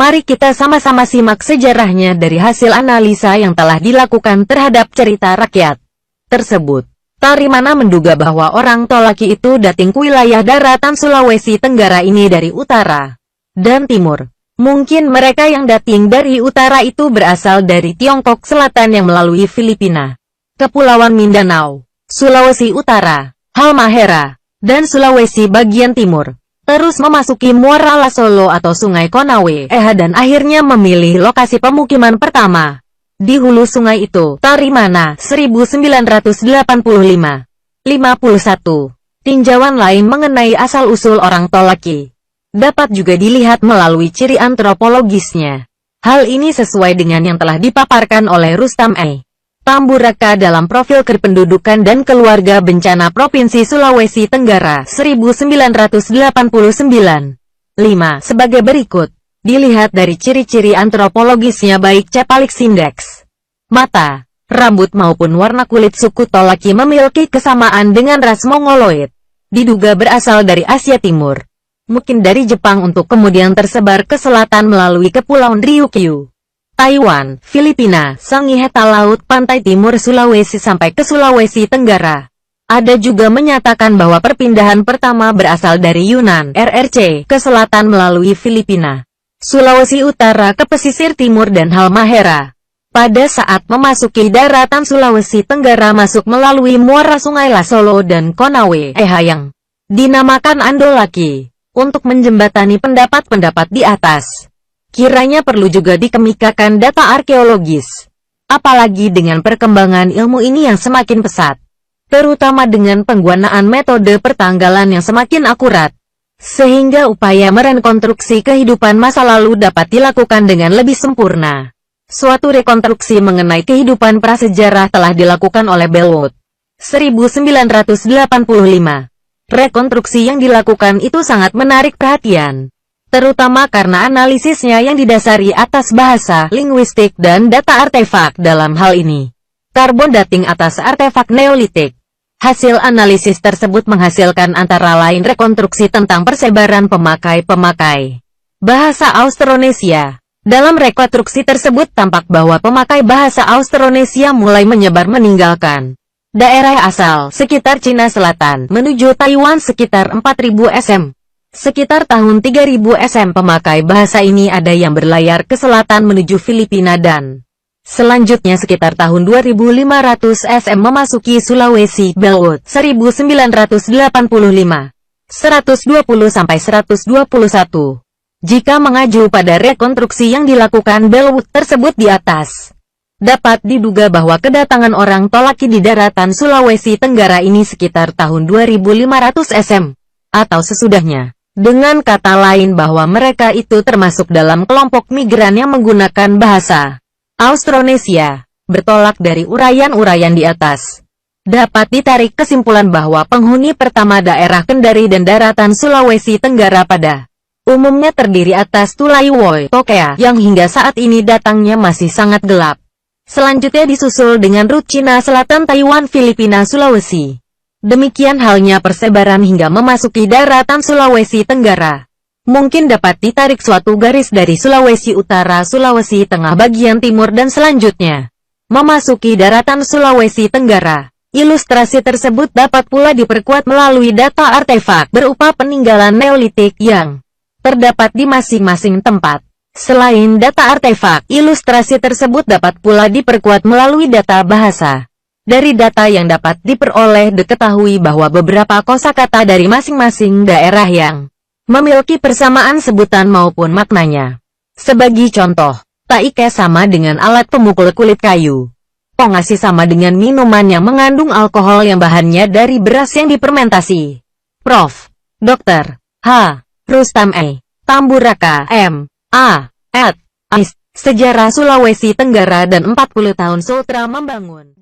Mari kita sama-sama simak sejarahnya dari hasil analisa yang telah dilakukan terhadap cerita rakyat tersebut. Tarimana menduga bahwa orang Tolaki itu dating ke wilayah daratan Sulawesi Tenggara ini dari utara dan timur. Mungkin mereka yang dating dari utara itu berasal dari Tiongkok Selatan yang melalui Filipina, Kepulauan Mindanao, Sulawesi Utara, Halmahera, dan Sulawesi bagian timur. Terus memasuki Muara Lasolo atau Sungai Konawe, dan akhirnya memilih lokasi pemukiman pertama di hulu sungai itu. Tarimana, 1985. 51. Tinjauan lain mengenai asal-usul orang Tolaki dapat juga dilihat melalui ciri antropologisnya. Hal ini sesuai dengan yang telah dipaparkan oleh Rustam E. Tamburaka dalam profil kependudukan dan keluarga bencana Provinsi Sulawesi Tenggara 1989. 5. Sebagai berikut. Dilihat dari ciri-ciri antropologisnya baik Cephalics Index, mata, rambut maupun warna kulit, suku Tolaki memiliki kesamaan dengan ras Mongoloid. Diduga berasal dari Asia Timur, mungkin dari Jepang untuk kemudian tersebar ke selatan melalui Kepulauan Ryukyu, Taiwan, Filipina, Sangihe Laut Pantai Timur Sulawesi sampai ke Sulawesi Tenggara. Ada juga menyatakan bahwa perpindahan pertama berasal dari Yunan, RRC, ke selatan melalui Filipina, Sulawesi Utara ke pesisir timur dan Halmahera. Pada saat memasuki daratan Sulawesi Tenggara masuk melalui muara Sungai Lasolo dan Konawe, yang dinamakan Andolaki, untuk menjembatani pendapat-pendapat di atas. Kiranya perlu juga dikemukakan data arkeologis. Apalagi dengan perkembangan ilmu ini yang semakin pesat, terutama dengan penggunaan metode pertanggalan yang semakin akurat, sehingga upaya merekonstruksi kehidupan masa lalu dapat dilakukan dengan lebih sempurna. Suatu rekonstruksi mengenai kehidupan prasejarah telah dilakukan oleh Bellwood 1985. Rekonstruksi yang dilakukan itu sangat menarik perhatian, terutama karena analisisnya yang didasari atas bahasa, linguistik, dan data artefak. Dalam hal ini, karbon dating atas artefak Neolitik. Hasil analisis tersebut menghasilkan antara lain rekonstruksi tentang persebaran pemakai bahasa Austronesia. Dalam rekonstruksi tersebut tampak bahwa pemakai bahasa Austronesia mulai menyebar meninggalkan daerah asal sekitar Cina Selatan menuju Taiwan sekitar 4000 SM. Sekitar tahun 3000 SM pemakai bahasa ini ada yang berlayar ke selatan menuju Filipina dan selanjutnya sekitar tahun 2500 SM memasuki Sulawesi. Bellwood 1985. 120-121. Jika mengacu pada rekonstruksi yang dilakukan Bellwood tersebut di atas, dapat diduga bahwa kedatangan orang Tolaki di daratan Sulawesi Tenggara ini sekitar tahun 2500 SM atau sesudahnya. Dengan kata lain bahwa mereka itu termasuk dalam kelompok migran yang menggunakan bahasa Austronesia. Bertolak dari uraian-uraian di atas, dapat ditarik kesimpulan bahwa penghuni pertama daerah Kendari dan daratan Sulawesi Tenggara pada umumnya terdiri atas Tulaiwoi, Tokea, yang hingga saat ini datangnya masih sangat gelap. Selanjutnya disusul dengan Rut Cina Selatan, Taiwan, Filipina, Sulawesi. Demikian halnya persebaran hingga memasuki daratan Sulawesi Tenggara. Mungkin dapat ditarik suatu garis dari Sulawesi Utara, Sulawesi Tengah bagian timur dan selanjutnya memasuki daratan Sulawesi Tenggara. Ilustrasi tersebut dapat pula diperkuat melalui data artefak berupa peninggalan Neolitik yang terdapat di masing-masing tempat. Selain data artefak, ilustrasi tersebut dapat pula diperkuat melalui data bahasa. Dari data yang dapat diperoleh diketahui bahwa beberapa kosakata dari masing-masing daerah yang memiliki persamaan sebutan maupun maknanya. Sebagai contoh, taike sama dengan alat pemukul kulit kayu. Pongasi sama dengan minuman yang mengandung alkohol yang bahannya dari beras yang difermentasi. Prof. Dr. H. Rustam E. Tamburaka, M.A. Sejarah Sulawesi Tenggara dan 40 tahun Sultra membangun.